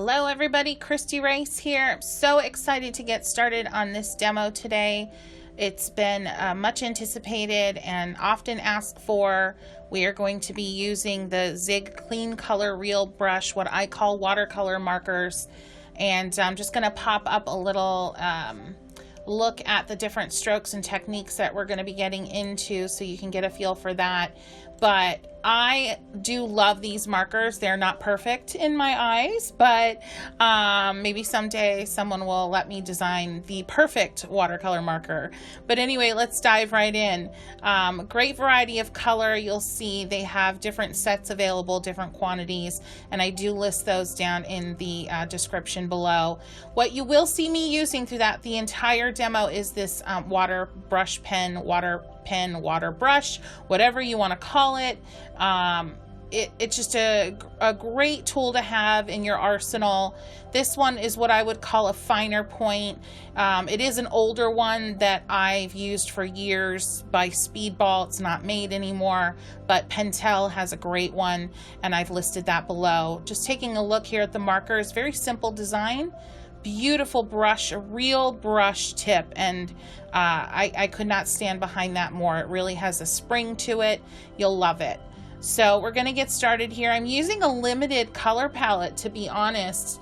Hello everybody, Kristy Rice here. I'm so excited to get started on this demo today. It's been much anticipated and often asked for. We are going to be using the Zig Clean Color Reel Brush, what I call watercolor markers. And I'm just going to pop up a little look at the different strokes and techniques that we're going to be getting into so you can get a feel for that. But I do love these markers. They're not perfect in my eyes, but maybe someday someone will let me design the perfect watercolor marker. But anyway, let's dive right in. Great variety of color. You'll see they have different sets available, different quantities, and I do list those down in the description below. What you will see me using throughout the entire demo is this water brush pen, water brush, whatever you want to call it. It's just a great tool to have in your arsenal. This one is what I would call a finer point. It is an older one that I've used for years by Speedball. It's not made anymore, but Pentel has a great one, and I've listed that below. Just taking a look here at the markers, very simple design. Beautiful brush, a real brush tip, and I could not stand behind that more. It really has a spring to it. You'll love it. So we're going to get started here. I'm using a limited color palette, to be honest,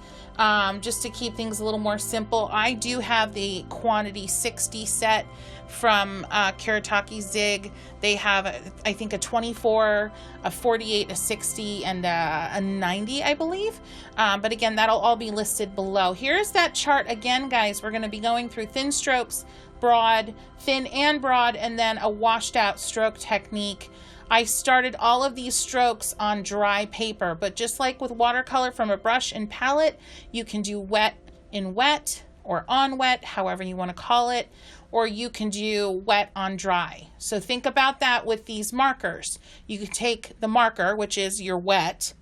just to keep things a little more simple. I do have the quantity 60 set from Kuretake Zig. They have, I think, a 24, a 48, a 60, and a 90, I believe. But again, that'll all be listed below. Here's that chart again, guys. We're going to be going through thin strokes, broad, thin and broad, and then a washed out stroke technique. I started all of these strokes on dry paper, but just like with watercolor from a brush and palette, you can do wet in wet or on wet, however you want to call it, or you can do wet on dry. So think about that with these markers. You can take the marker, which is your wet,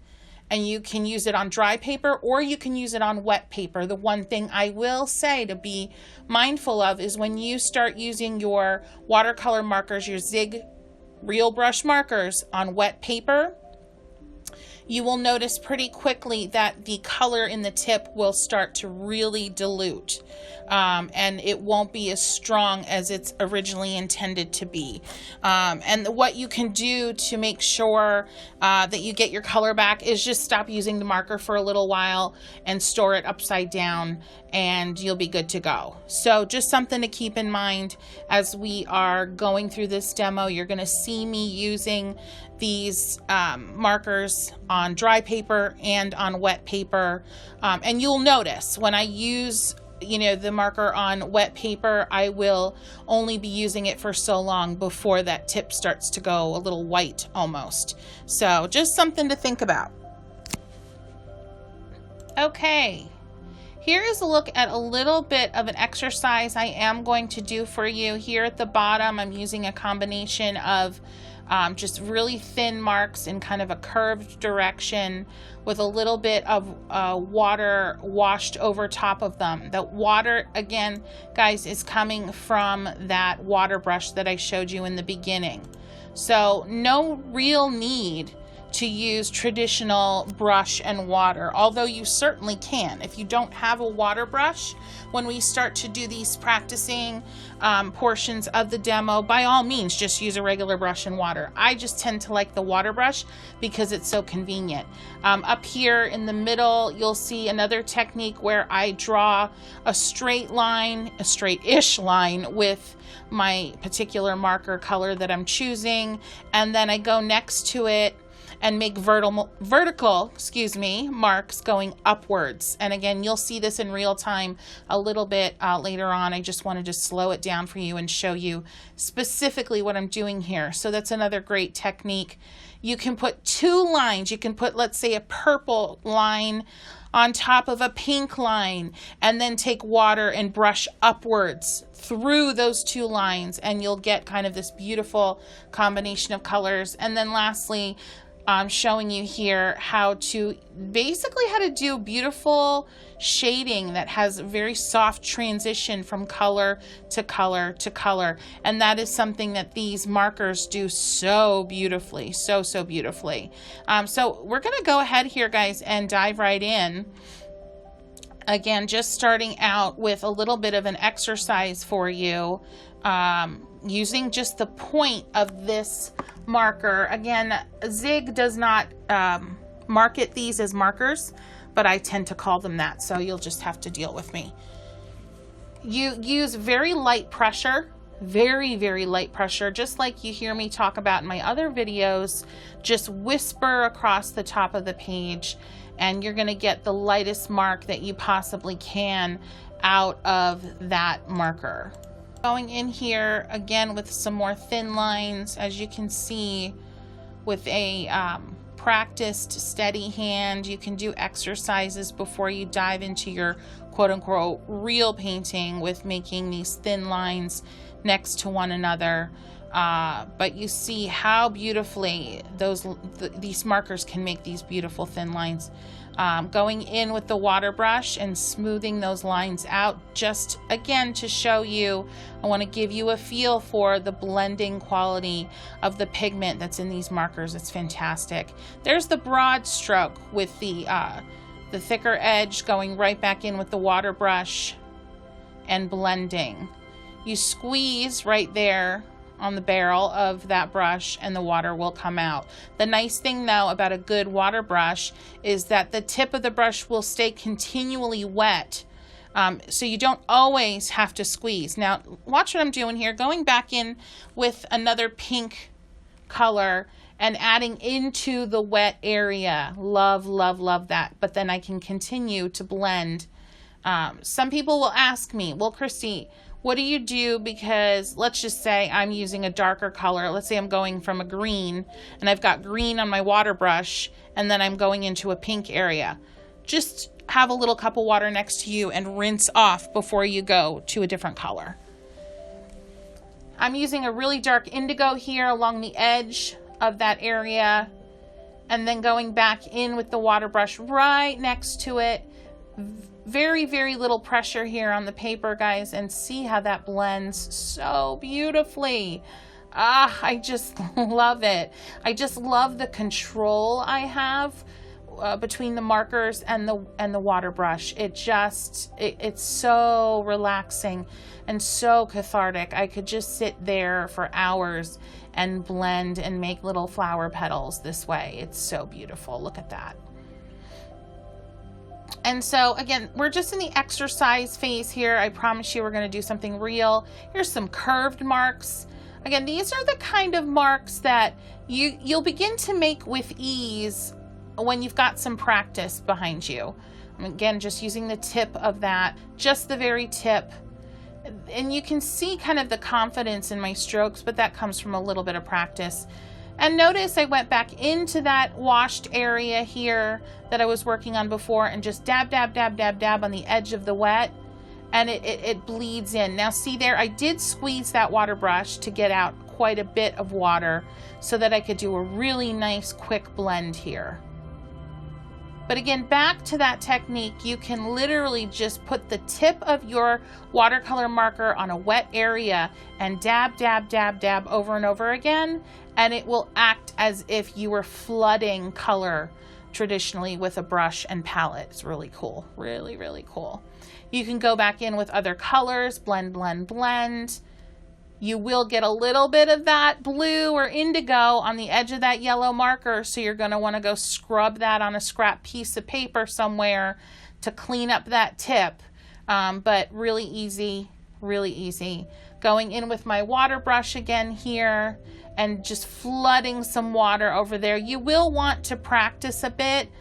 and you can use it on dry paper, or you can use it on wet paper. The one thing I will say to be mindful of is when you start using your watercolor markers, your Zig Reel Brush markers on wet paper, you will notice pretty quickly that the color in the tip will start to really dilute, and it won't be as strong as it's originally intended to be. And what you can do to make sure that you get your color back is just stop using the marker for a little while and store it upside down, and you'll be good to go. So just something to keep in mind as we are going through this demo. You're going to see me using these markers on dry paper and on wet paper, and you'll notice when I use the marker on wet paper, I will only be using it for so long before that tip starts to go a little white almost. So just something to think about. Okay, here is a look at a little bit of an exercise I am going to do for you. Here at the bottom, I'm using a combination of just really thin marks in kind of a curved direction with a little bit of water washed over top of them. The water, again, guys, is coming from that water brush that I showed you in the beginning. So no real need to use traditional brush and water, although you certainly can. If you don't have a water brush, when we start to do these practicing portions of the demo, by all means, just use a regular brush and water. I just tend to like the water brush because it's so convenient. Up here in the middle, you'll see another technique where I draw a straight line, a straight-ish line with my particular marker color that I'm choosing, and then I go next to it and make vertical marks going upwards. And again, you'll see this in real time a little bit later on. I just wanted to slow it down for you and show you specifically what I'm doing here. So that's another great technique. You can put two lines. You can put, let's say, a purple line on top of a pink line, and then take water and brush upwards through those two lines, and you'll get kind of this beautiful combination of colors. And then lastly, I'm showing you here how to do beautiful shading that has very soft transition from color to color to color, and that is something that these markers do so beautifully, so beautifully. So we're gonna go ahead here, guys, and dive right in. Again, just starting out with a little bit of an exercise for you, using just the point of this marker. Again, Zig does not market these as markers, but I tend to call them that, so you'll just have to deal with me. You use very light pressure, very, very light pressure, just like you hear me talk about in my other videos. Just whisper across the top of the page, and you're going to get the lightest mark that you possibly can out of that marker. Going in here again with some more thin lines, as you can see, with a practiced steady hand. You can do exercises before you dive into your quote-unquote real painting with making these thin lines next to one another. But you see how beautifully these markers can make these beautiful thin lines. Going in with the water brush and smoothing those lines out, just again to show you, I want to give you a feel for the blending quality of the pigment that's in these markers. It's fantastic. There's the broad stroke with the thicker edge going right back in with the water brush and blending. You squeeze right there on the barrel of that brush and the water will come out. The nice thing though about a good water brush is that the tip of the brush will stay continually wet, so you don't always have to squeeze. Now watch what I'm doing here, going back in with another pink color and adding into the wet area. Love, love, love that. But then I can continue to blend. Some people will ask me, well, Kristy, what do you do? Because let's just say I'm using a darker color. Let's say I'm going from a green and I've got green on my water brush and then I'm going into a pink area. Just have a little cup of water next to you and rinse off before you go to a different color. I'm using a really dark indigo here along the edge of that area and then going back in with the water brush right next to it. Very, very little pressure here on the paper, guys, and see how that blends so beautifully. I just love it. I just love the control I have between the markers and the water brush. It's so relaxing and so cathartic. I could just sit there for hours and blend and make little flower petals this way. It's so beautiful. Look at that. And so again, we're just in the exercise phase here. I promise you we're going to do something real. Here's some curved marks. Again, these are the kind of marks that you'll begin to make with ease when you've got some practice behind you. Again, just using the tip of that, just the very tip. And you can see kind of the confidence in my strokes, but that comes from a little bit of practice. And notice I went back into that washed area here that I was working on before and just dab, dab, dab, dab, dab on the edge of the wet, and it bleeds in. Now see there, I did squeeze that water brush to get out quite a bit of water so that I could do a really nice quick blend here. But again, back to that technique, you can literally just put the tip of your watercolor marker on a wet area and dab, dab, dab, dab over and over again, and it will act as if you were flooding color traditionally with a brush and palette. It's really cool, really, really cool. You can go back in with other colors, blend, blend, blend. You will get a little bit of that blue or indigo on the edge of that yellow marker, so you're going to want to go scrub that on a scrap piece of paper somewhere to clean up that tip. But really easy, really easy. Going in with my water brush again here and just flooding some water over there. You will want to practice a bit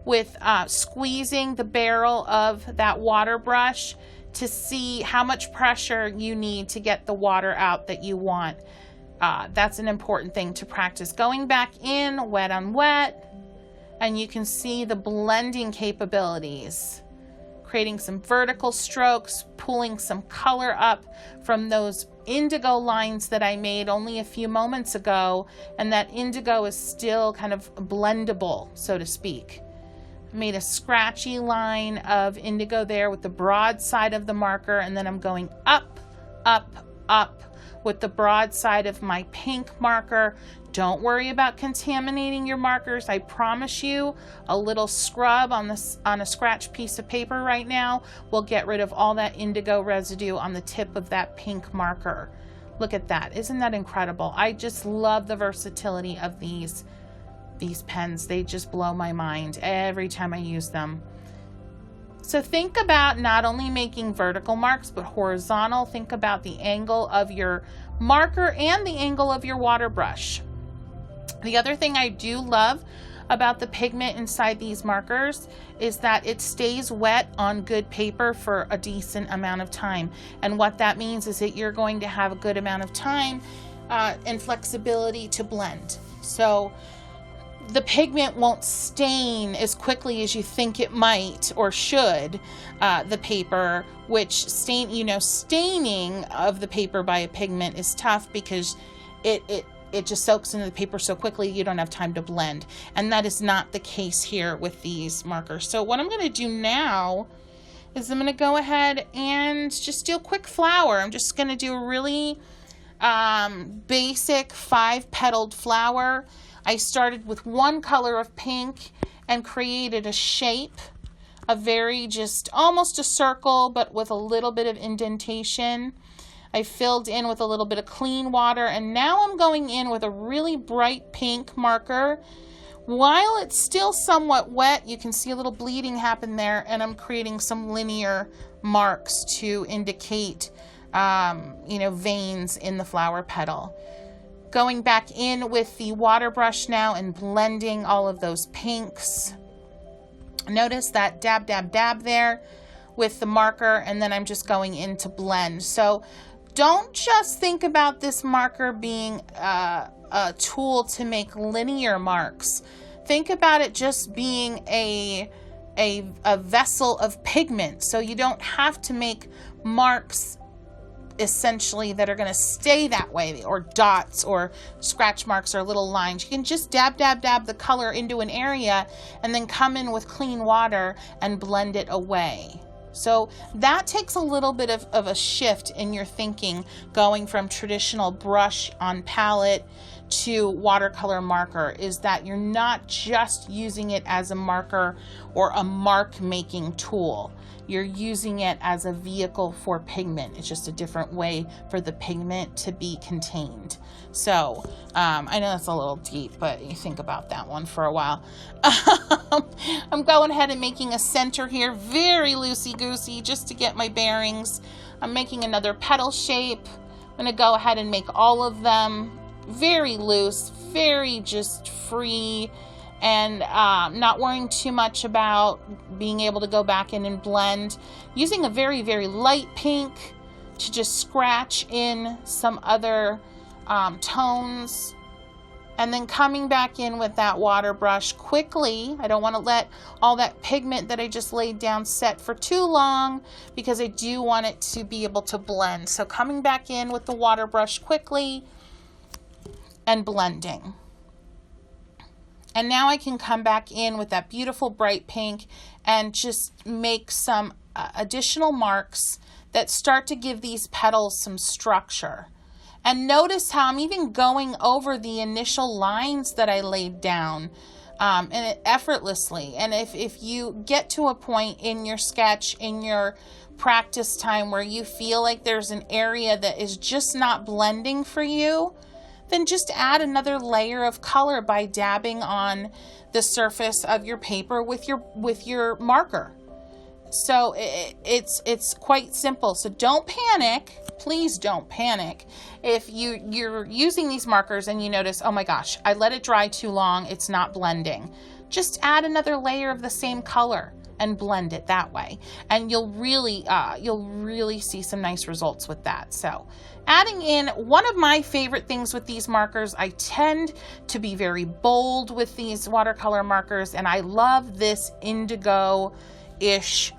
with squeezing the barrel of that water brush to see how much pressure you need to get the water out that you want. That's an important thing to practice. Going back in, wet on wet, and you can see the blending capabilities. Creating some vertical strokes, pulling some color up from those indigo lines that I made only a few moments ago, and that indigo is still kind of blendable, so to speak. Made a scratchy line of indigo there with the broad side of the marker, and then I'm going up, up, up with the broad side of my pink marker, Don't worry about contaminating your markers. I promise you, a little scrub on a scratch piece of paper right now will get rid of all that indigo residue on the tip of that pink marker. Look at that. Isn't that incredible? I just love the versatility of these pens. They just blow my mind every time I use them. So think about not only making vertical marks, but horizontal. Think about the angle of your marker and the angle of your water brush. The other thing I do love about the pigment inside these markers is that it stays wet on good paper for a decent amount of time. And what that means is that you're going to have a good amount of time and flexibility to blend. So the pigment won't stain as quickly as you think it might or should the paper, which staining of the paper by a pigment is tough because it just soaks into the paper so quickly you don't have time to blend. And that is not the case here with these markers. So what I'm going to do now is I'm going to go ahead and just do a quick flower. I'm just going to do a really basic 5-petaled flower. I started with one color of pink and created a shape, a very just almost a circle, but with a little bit of indentation. I filled in with a little bit of clean water, and now I'm going in with a really bright pink marker. While it's still somewhat wet, you can see a little bleeding happen there, and I'm creating some linear marks to indicate, veins in the flower petal. Going back in with the water brush now and blending all of those pinks. Notice that dab, dab, dab there with the marker, and then I'm just going in to blend. So don't just think about this marker being a tool to make linear marks. Think about it just being a vessel of pigment. So you don't have to make marks essentially that are going to stay that way, or dots or scratch marks or little lines. You can just dab, dab, dab the color into an area and then come in with clean water and blend it away. So that takes a little bit of a shift in your thinking, going from traditional brush on palette to watercolor marker, is that you're not just using it as a marker or a mark making tool. You're using it as a vehicle for pigment. It's just a different way for the pigment to be contained. So I know that's a little deep, but you think about that one for a while. I'm going ahead and making a center here, very loosey-goosey, just to get my bearings. I'm making another petal shape. I'm going to go ahead and make all of them very loose, very just free, and not worrying too much about being able to go back in and blend. Using a very, very light pink to just scratch in some other tones, and then coming back in with that water brush quickly. I don't want to let all that pigment that I just laid down set for too long because I do want it to be able to blend. So coming back in with the water brush quickly and blending. And now I can come back in with that beautiful bright pink and just make some additional marks that start to give these petals some structure. And notice how I'm even going over the initial lines that I laid down and effortlessly. And if you get to a point in your sketch, in your practice time, where you feel like there's an area that is just not blending for you, then just add another layer of color by dabbing on the surface of your paper with your marker. So it's quite simple. So don't panic. Please don't panic if you're using these markers and you notice, oh my gosh, I let it dry too long, it's not blending. Just add another layer of the same color and blend it that way, and you'll really see some nice results with that. So adding in, one of my favorite things with these markers, I tend to be very bold with these watercolor markers, and I love this indigo-ish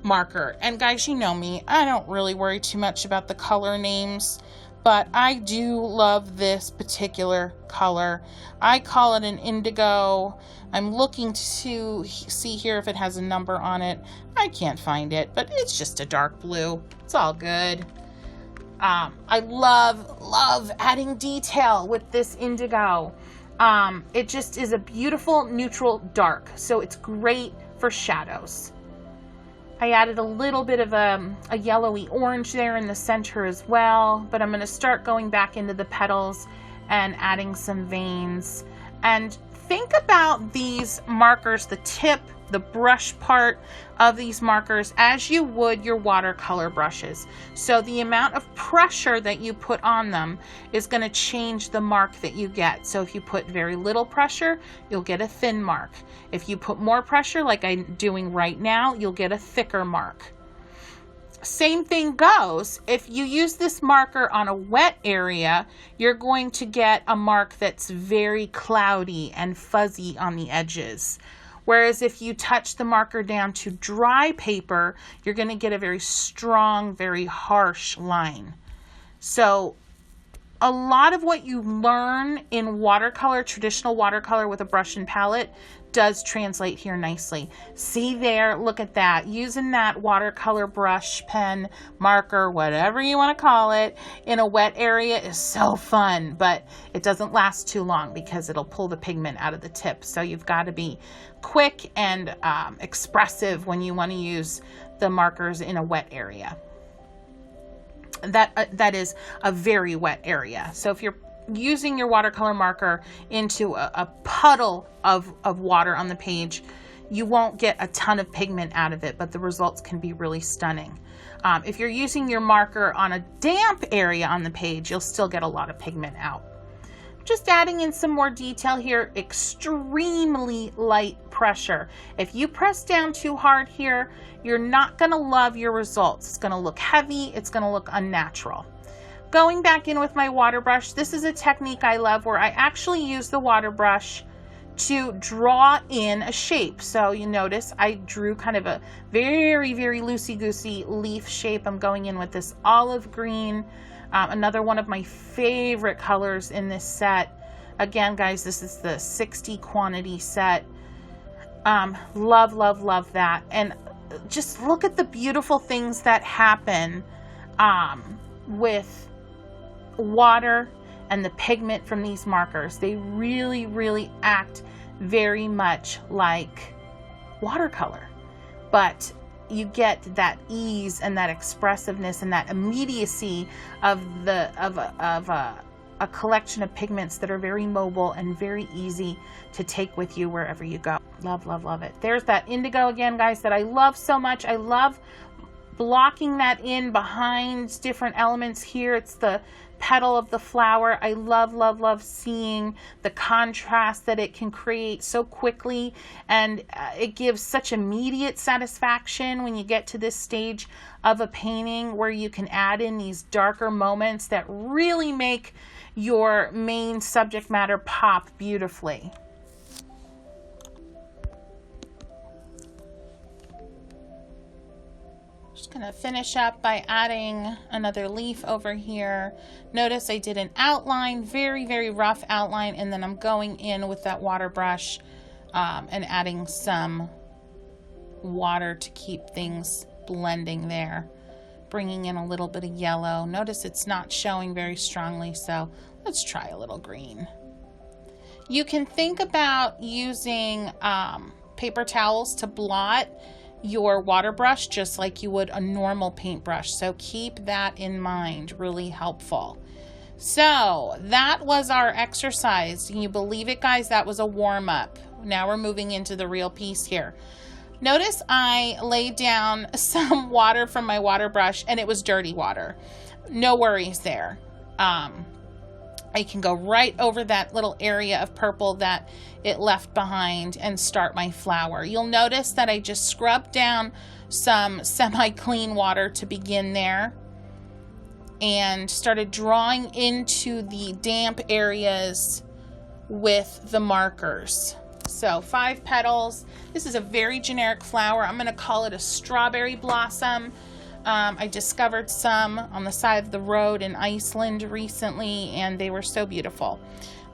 marker. And guys, you know me, I don't really worry too much about the color names, but I do love this particular color. I call it an indigo. I'm looking to see here if it has a number on it. I can't find it, but it's just a dark blue. It's all good. I love adding detail with this indigo. It just is a beautiful neutral dark, so it's great for shadows. I added a little bit of a yellowy orange there in the center as well, but I'm going to start going back into the petals and adding some veins. And think about these markers, the tip, the brush part of these markers, as you would your watercolor brushes. So the amount of pressure that you put on them is going to change the mark that you get. So if you put very little pressure, you'll get a thin mark. If you put more pressure, like I'm doing right now, you'll get a thicker mark. Same thing goes, if you use this marker on a wet area, you're going to get a mark that's very cloudy and fuzzy on the edges. Whereas if you touch the marker down to dry paper, you're going to get a very strong, very harsh line. So a lot of what you learn in watercolor, traditional watercolor with a brush and palette, does translate here nicely. See there, look at that. Using that watercolor brush, pen, marker, whatever you want to call it, in a wet area is so fun, but it doesn't last too long because it'll pull the pigment out of the tip. So you've got to be quick and expressive when you want to use the markers in a wet area. That is a very wet area. So if you're using your watercolor marker into a puddle of water on the page, you won't get a ton of pigment out of it, but the results can be really stunning. If you're using your marker on a damp area on the page, you'll still get a lot of pigment out. Just adding in some more detail here, extremely light pressure. If you press down too hard here, you're not going to love your results. It's going to look heavy, it's going to look unnatural. Going back in with my water brush, this is a technique I love where I actually use the water brush to draw in a shape. So you notice I drew kind of a very, very loosey-goosey leaf shape. I'm going in with this olive green, another one of my favorite colors in this set. Again, guys, this is the 60 quantity set. Love, love, love that. And just look at the beautiful things that happen with water and the pigment from these markers. They really, really act very much like watercolor, but you get that ease and that expressiveness and that immediacy of a collection of pigments that are very mobile and very easy to take with you wherever you go. Love, love, love it. There's that indigo again, guys, that I love so much. I love blocking that in behind different elements here. It's the petal of the flower. I love, love, love seeing the contrast that it can create so quickly, and it gives such immediate satisfaction when you get to this stage of a painting where you can add in these darker moments that really make your main subject matter pop beautifully. Just gonna finish up by adding another leaf over here. Notice I did an outline, very, very rough outline, and then I'm going in with that water brush and adding some water to keep things blending there. Bringing in a little bit of yellow. Notice it's not showing very strongly, so let's try a little green. You can think about using paper towels to blot your water brush just like you would a normal paintbrush. So keep that in mind, really helpful. So that was our exercise. Can you believe it, guys? That was a warm-up. Now we're moving into the real piece here. Notice I laid down some water from my water brush and it was dirty water. No worries there. I can go right over that little area of purple that it left behind and start my flower. You'll notice that I just scrubbed down some semi-clean water to begin there and started drawing into the damp areas with the markers. So 5 petals. This is a very generic flower. I'm going to call it a strawberry blossom. I discovered some on the side of the road in Iceland recently, and they were so beautiful.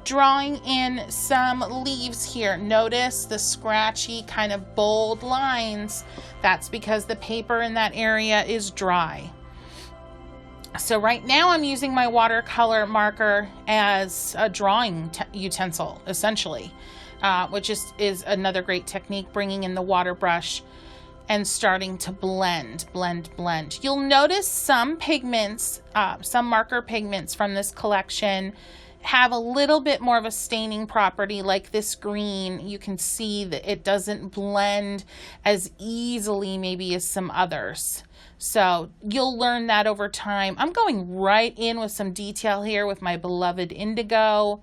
Drawing in some leaves here. Notice the scratchy kind of bold lines. That's because the paper in that area is dry. So right now I'm using my watercolor marker as a drawing utensil, essentially, which is another great technique, bringing in the water brush and starting to blend. You'll notice some pigments, some marker pigments from this collection have a little bit more of a staining property, like this green. You can see that it doesn't blend as easily maybe as some others. So you'll learn that over time. I'm going right in with some detail here with my beloved indigo.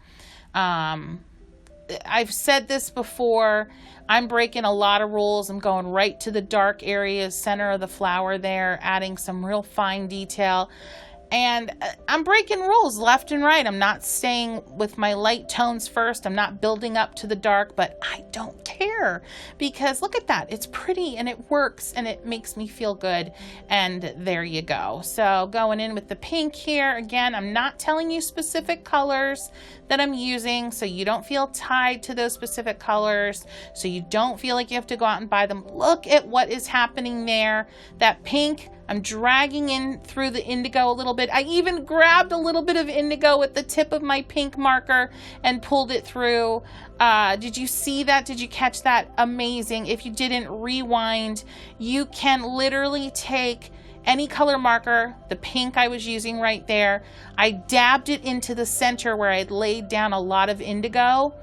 I've said this before, I'm breaking a lot of rules. I'm going right to the dark areas, center of the flower there, adding some real fine detail. And I'm breaking rules left and right. I'm not staying with my light tones first. I'm not building up to the dark, but I don't care, because look at that. It's pretty and it works and it makes me feel good. And there you go. So going in with the pink here. Again, I'm not telling you specific colors that I'm using, so you don't feel tied to those specific colors, so you don't feel like you have to go out and buy them. Look at what is happening there. That pink, I'm dragging in through the indigo a little bit. I even grabbed a little bit of indigo with the tip of my pink marker and pulled it through. Did you see that? Did you catch that? Amazing. If you didn't, rewind. You can literally take any color marker, the pink I was using right there, I dabbed it into the center where I'd laid down a lot of indigo,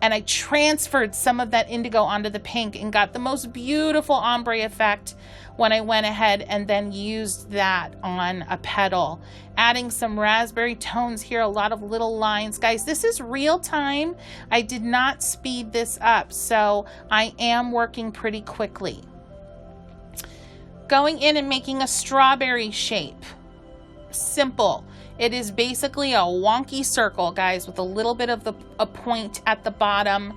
and I transferred some of that indigo onto the pink and got the most beautiful ombre effect when I went ahead and then used that on a petal. Adding some raspberry tones here, a lot of little lines. Guys, this is real time. I did not speed this up, so I am working pretty quickly. Going in and making a strawberry shape. Simple. It is basically a wonky circle, guys, with a little bit of a point at the bottom.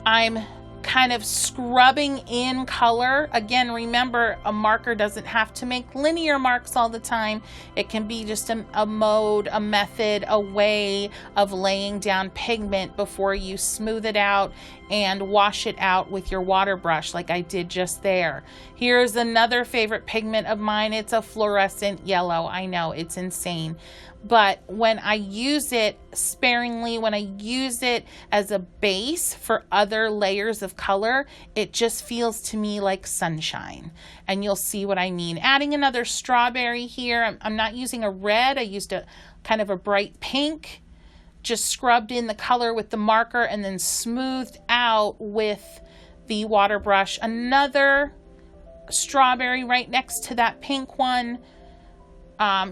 I'm kind of scrubbing in color. Again, remember, a marker doesn't have to make linear marks all the time. It can be just a mode, a method, a way of laying down pigment before you smooth it out and wash it out with your water brush like I did just there. Here's another favorite pigment of mine. It's a fluorescent yellow. I know, it's insane. But when I use it sparingly, when I use it as a base for other layers of color, it just feels to me like sunshine. And you'll see what I mean. Adding another strawberry here. I'm not using a red. I used a kind of a bright pink. Just scrubbed in the color with the marker and then smoothed out with the water brush. Another strawberry right next to that pink one.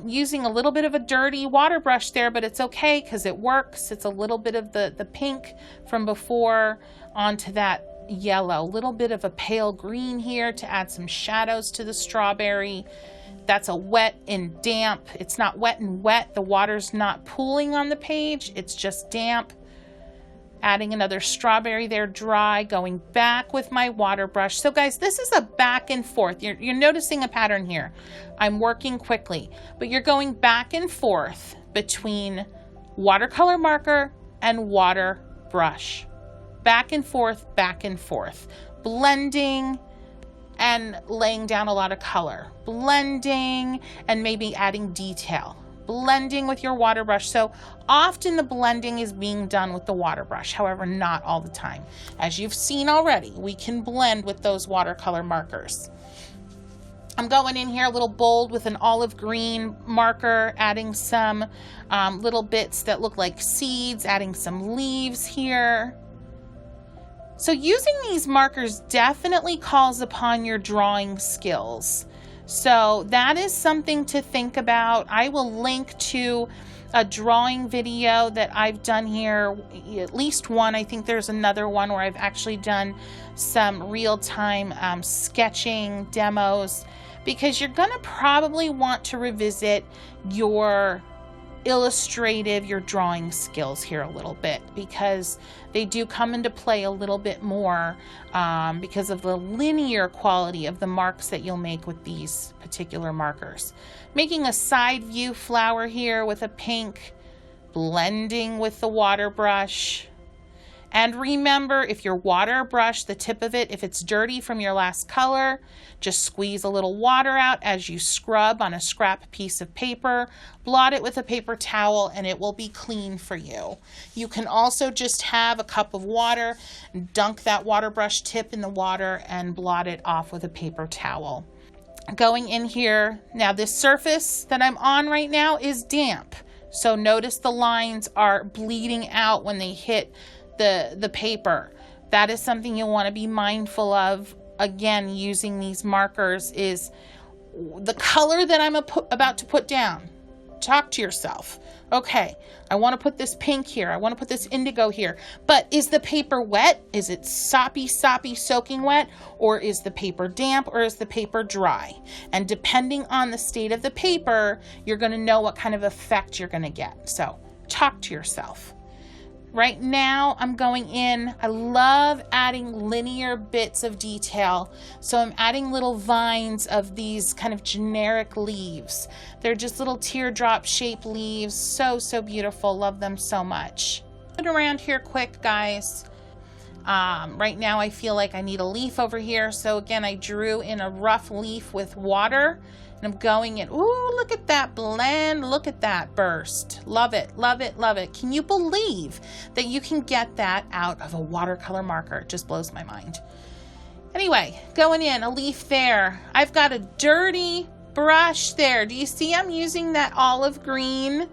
Using a little bit of a dirty water brush there, but it's okay because it works. It's a little bit of the pink from before onto that yellow. A little bit of a pale green here to add some shadows to the strawberry. That's a wet and damp. It's not wet and wet. The water's not pooling on the page. It's just damp. Adding another strawberry there, dry, going back with my water brush. So guys, this is a back and forth. You're noticing a pattern here. I'm working quickly, but you're going back and forth between watercolor marker and water brush. Back and forth, blending and laying down a lot of color. Blending and maybe adding detail. Blending with your water brush. So often the blending is being done with the water brush, however, not all the time. As you've seen already, we can blend with those watercolor markers. I'm going in here a little bold with an olive green marker, adding some little bits that look like seeds, adding some leaves here. So using these markers definitely calls upon your drawing skills. So that is something to think about. I will link to a drawing video that I've done here, at least one. I think there's another one where I've actually done some real-time sketching demos, because you're going to probably want to revisit your illustrative, your drawing skills here a little bit, because they do come into play a little bit more because of the linear quality of the marks that you'll make with these particular markers. Making a side view flower here with a pink, blending with the water brush. And remember, if your water brush, the tip of it, if it's dirty from your last color, just squeeze a little water out as you scrub on a scrap piece of paper, blot it with a paper towel, and it will be clean for you. You can also just have a cup of water, dunk that water brush tip in the water, and blot it off with a paper towel. Going in here, now this surface that I'm on right now is damp. So notice the lines are bleeding out when they hit the paper. That is something you'll want to be mindful of. Again, using these markers is the color that I'm about to put down. Talk to yourself. Okay, I want to put this pink here. I want to put this indigo here. But is the paper wet? Is it soppy, soaking wet? Or is the paper damp? Or is the paper dry? And depending on the state of the paper, you're going to know what kind of effect you're going to get. So talk to yourself. Right now I'm going in, I love adding linear bits of detail. So I'm adding little vines of these kind of generic leaves. They're just little teardrop shaped leaves. So beautiful. Love them so much. Put around here quick, guys. Right now I feel like I need a leaf over here. So again, I drew in a rough leaf with water. And I'm going in. Ooh, look at that blend. Look at that burst. Love it, love it, love it. Can you believe that you can get that out of a watercolor marker? It just blows my mind. Anyway, going in, a leaf there. I've got a dirty brush there. Do you see I'm using that olive green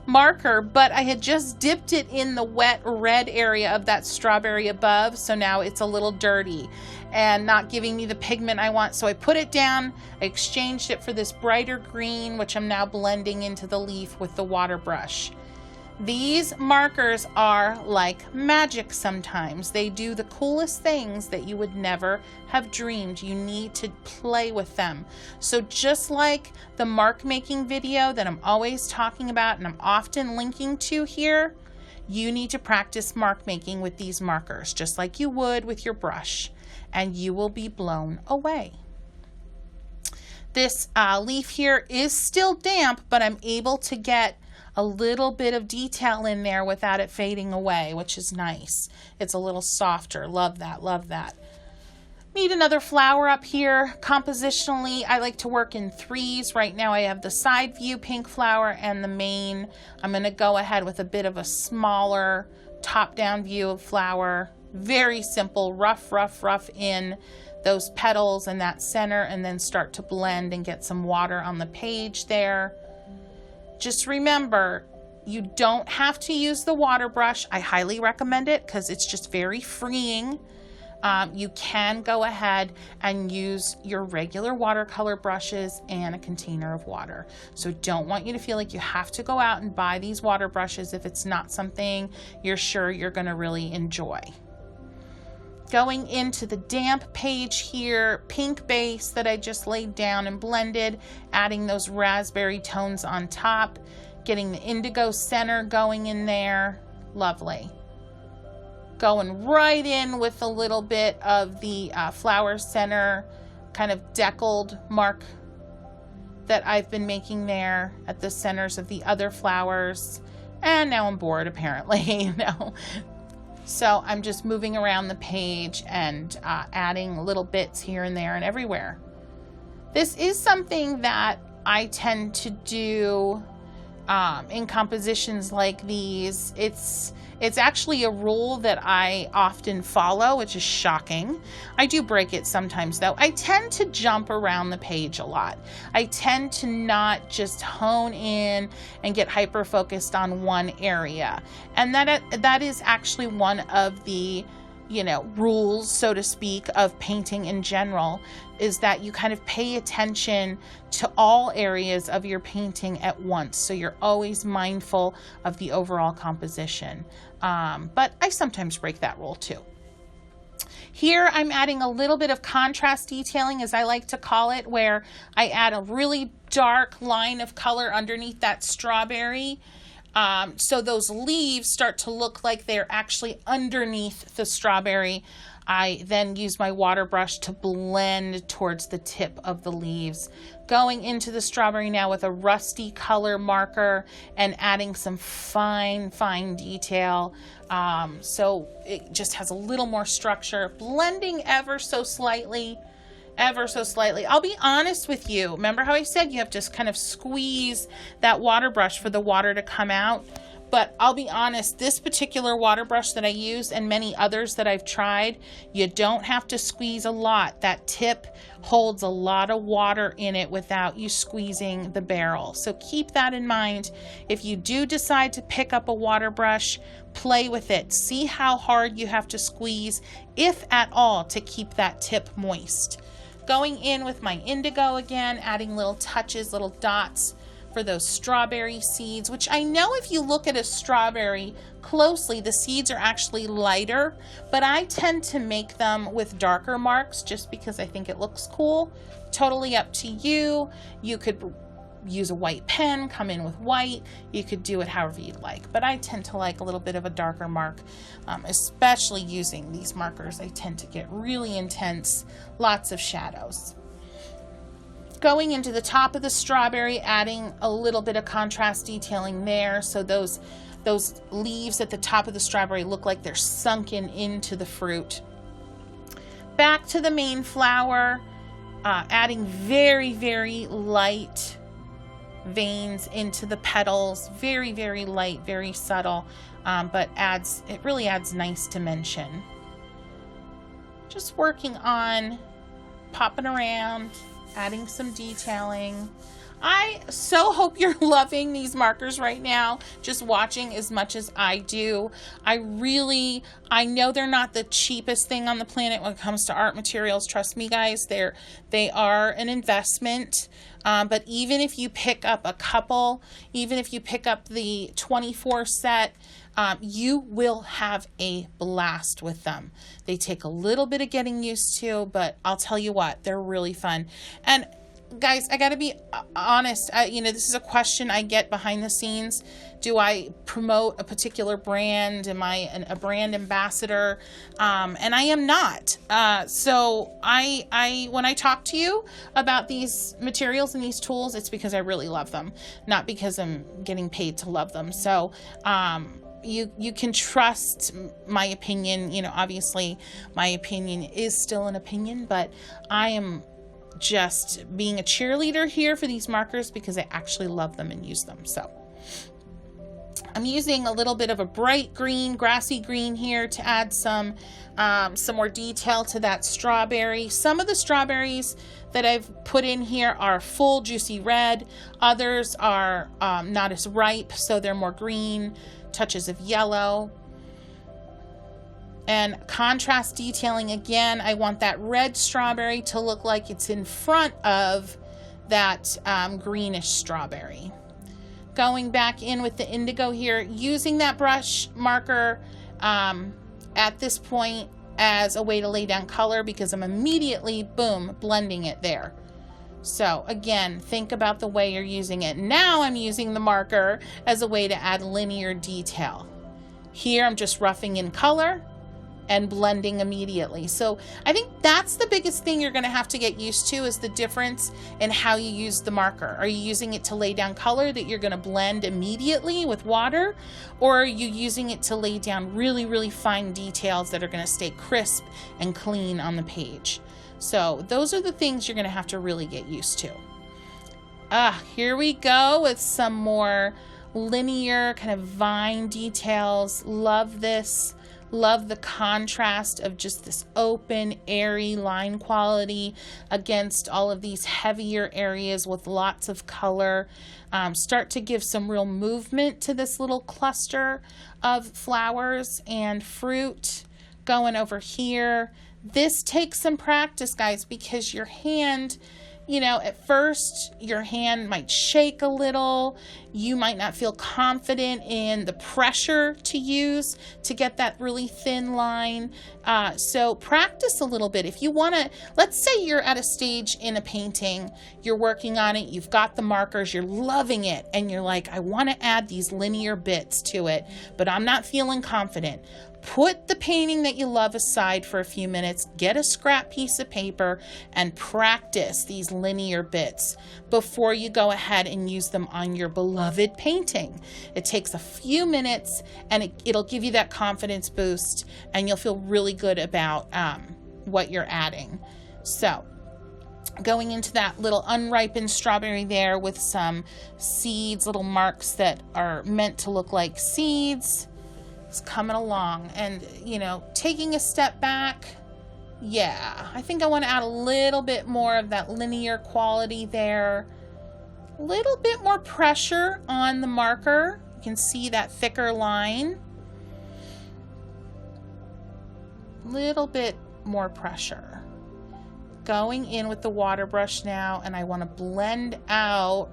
marker, but I had just dipped it in the wet red area of that strawberry above, so now it's a little dirty and not giving me the pigment I want. So I put it down, I exchanged it for this brighter green, which I'm now blending into the leaf with the water brush. These markers are like magic sometimes. They do the coolest things that you would never have dreamed. You need to play with them. So just like the mark making video that I'm always talking about and I'm often linking to here, you need to practice mark making with these markers, just like you would with your brush, and you will be blown away. This leaf here is still damp, but I'm able to get a little bit of detail in there without it fading away, which is nice. It's a little softer. Love that, love that. Need another flower up here. Compositionally, I like to work in threes. Right now I have the side view pink flower and the main. I'm going to go ahead with a bit of a smaller top-down view of flower. Very simple, rough in those petals and that center, and then start to blend and get some water on the page there. Just remember, you don't have to use the water brush. I highly recommend it because it's just very freeing. You can go ahead and use your regular watercolor brushes and a container of water. So don't want you to feel like you have to go out and buy these water brushes if it's not something you're sure you're going to really enjoy. Going into the damp page here, pink base that I just laid down and blended, adding those raspberry tones on top, getting the indigo center going in there. Lovely. Going right in with a little bit of the flower center kind of deckled mark that I've been making there at the centers of the other flowers. And now I'm bored, apparently, you know. So I'm just moving around the page and adding little bits here and there and everywhere. This is something that I tend to do in compositions like these. It's actually a rule that I often follow, which is shocking. I do break it sometimes though. I tend to jump around the page a lot. I tend to not just hone in and get hyper focused on one area. And that is actually one of the, you know, rules, so to speak, of painting in general, is that you kind of pay attention to all areas of your painting at once. So you're always mindful of the overall composition. But I sometimes break that rule too. Here I'm adding a little bit of contrast detailing, as I like to call it, where I add a really dark line of color underneath that strawberry. So those leaves start to look like they're actually underneath the strawberry. I then use my water brush to blend towards the tip of the leaves. Going into the strawberry now with a rusty color marker and adding some fine detail. So it just has a little more structure, blending ever so slightly. I'll be honest with you. Remember how I said you have to kind of squeeze that water brush for the water to come out? But I'll be honest, this particular water brush that I use and many others that I've tried, you don't have to squeeze a lot. That tip holds a lot of water in it without you squeezing the barrel. So keep that in mind. If you do decide to pick up a water brush, play with it. See how hard you have to squeeze, if at all, to keep that tip moist. Going in with my indigo again, adding little touches, little dots for those strawberry seeds, which I know if you look at a strawberry closely, the seeds are actually lighter, but I tend to make them with darker marks just because I think it looks cool. Totally up to you. You could use a white pen, come in with white. You could do it however you'd like, but I tend to like a little bit of a darker mark, especially using these markers. I tend to get really intense, lots of shadows. Going into the top of the strawberry, adding a little bit of contrast detailing there, so those leaves at the top of the strawberry look like they're sunken into the fruit. Back to the main flower, adding very light veins into the petals, very light, very subtle, but it really adds nice dimension. Just working on popping around, adding some detailing. I so hope you're loving these markers right now, just watching as much as I do. I know they're not the cheapest thing on the planet when it comes to art materials. Trust me, guys, they are an investment. But even if you pick up a couple, even if you pick up the 24 set, you will have a blast with them. They take a little bit of getting used to, but I'll tell you what, they're really fun. And guys, I gotta be honest, this is a question I get behind the scenes. Do I promote a particular brand? Am I a brand ambassador? And I am not. So when I talk to you about these materials and these tools, it's because I really love them, not because I'm getting paid to love them. So you can trust my opinion. Obviously my opinion is still an opinion, but I am just being a cheerleader here for these markers because I actually love them and use them. So I'm using a little bit of a bright green, grassy green here to add some more detail to that strawberry. Some of the strawberries that I've put in here are full juicy red. Others are not as ripe, so they're more green, touches of yellow. And contrast detailing again, I want that red strawberry to look like it's in front of that greenish strawberry. Going back in with the indigo here, using that brush marker at this point as a way to lay down color because I'm immediately, boom, blending it there. So again, think about the way you're using it. Now I'm using the marker as a way to add linear detail. Here I'm just roughing in color and blending immediately. So I think that's the biggest thing you're going to have to get used to, is the difference in how you use the marker. Are you using it to lay down color that you're going to blend immediately with water, or are you using it to lay down really fine details that are going to stay crisp and clean on the page? So those are the things you're going to have to really get used to. Here we go with some more linear kind of vine details. Love this. Love the contrast of just this open, airy line quality against all of these heavier areas with lots of color. Start to give some real movement to this little cluster of flowers and fruit. Going over here. This takes some practice, guys, because your hand, at first your hand might shake a little. You might not feel confident in the pressure to use to get that really thin line. So practice a little bit. If you want to, let's say you're at a stage in a painting, you're working on it, you've got the markers, you're loving it, and you're like, I want to add these linear bits to it, but I'm not feeling confident. Put the painting that you love aside for a few minutes, get a scrap piece of paper, and practice these linear bits before you go ahead and use them on your beloved painting. It takes a few minutes, and it'll give you that confidence boost, and you'll feel really good about what you're adding. So going into that little unripened strawberry there with some seeds, little marks that are meant to look like seeds. It's coming along, and you know, taking a step back, yeah, I think I want to add a little bit more of that linear quality there, a little bit more pressure on the marker. You can see that thicker line, little bit more pressure. Going in with the water brush now, and I want to blend out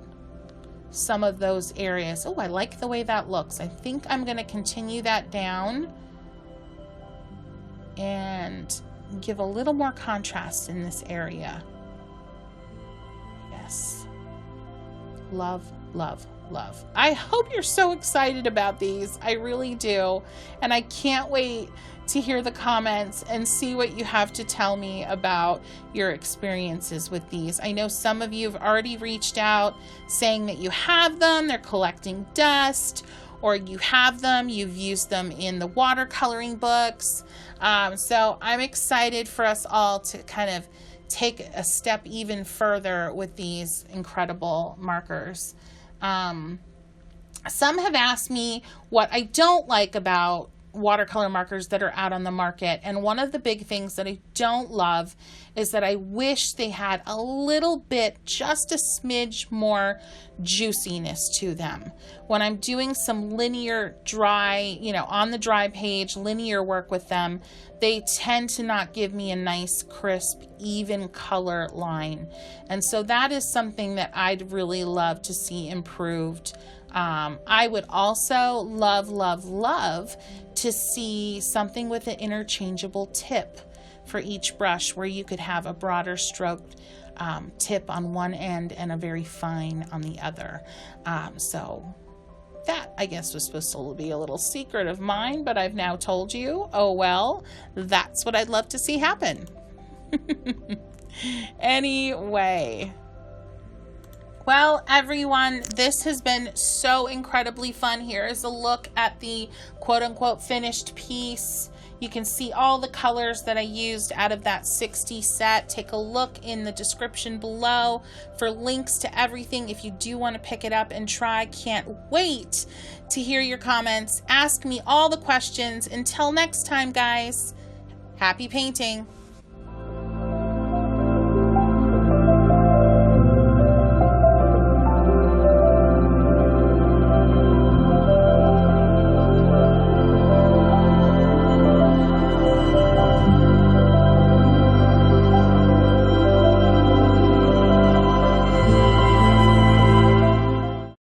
some of those areas. Oh, I like the way that looks. I think I'm going to continue that down and give a little more contrast in this area. Yes. Love, love, love. I hope you're so excited about these. I really do. And I can't wait to hear the comments and see what you have to tell me about your experiences with these. I know some of you have already reached out saying that you have them, they're collecting dust, or you have them, you've used them in the watercoloring books. So I'm excited for us all to kind of take a step even further with these incredible markers. Some have asked me what I don't like about watercolor markers that are out on the market, and one of the big things that I don't love is that I wish they had a little bit, just a smidge more juiciness to them. When I'm doing some linear dry, you know, on the dry page, linear work with them, they tend to not give me a nice, crisp, even color line. And so that is something that I'd really love to see improved. I would also love, love, love to see something with an interchangeable tip for each brush, where you could have a broader stroke tip on one end and a very fine on the other. So that, I guess, was supposed to be a little secret of mine, but I've now told you. Oh well, that's what I'd love to see happen. Anyway. Well, everyone, this has been so incredibly fun. Here is a look at the quote-unquote finished piece. You can see all the colors that I used out of that 60 set. Take a look in the description below for links to everything if you do want to pick it up and try. Can't wait to hear your comments. Ask me all the questions. Until next time, guys, happy painting.